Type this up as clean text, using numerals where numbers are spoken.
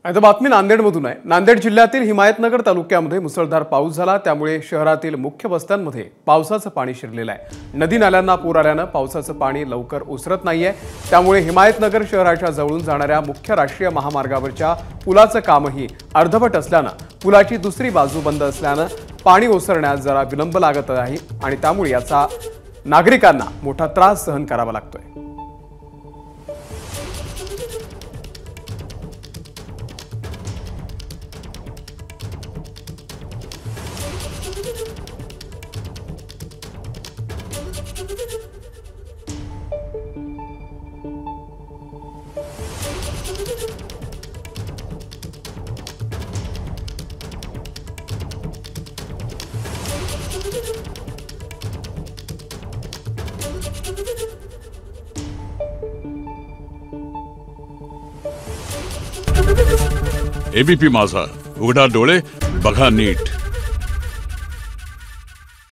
आता बातमी नांदेडमधून आहे। नांदेड जिल्ह्यातील हिमायतनगर तालुक्यामध्ये मुसळधार पाऊस झाला, त्यामुळे शहरातील मुख्य वस्त्यांमध्ये पावसाचं पाणी शिरलेलं आहे। नदी नाल्यांना पूर आल्याने पावसाचं पाणी लवकर ओसरत नाहीये, त्यामुळे हिमायतनगर शहराच्या जवळून जाणाऱ्या मुख्य राष्ट्रीय महामार्गावरच्या पुलाचं कामही अर्धवट असल्याने पुलाची दुसरी बाजू बंद असल्याने पाणी ओसरण्यास जरा विलंब लागत आहे आणि त्यामुळे याचा नागरिकांना मोठा त्रास सहन करावा लागतोय। एबीपी माझा, उघडा डोळे बघा नीट।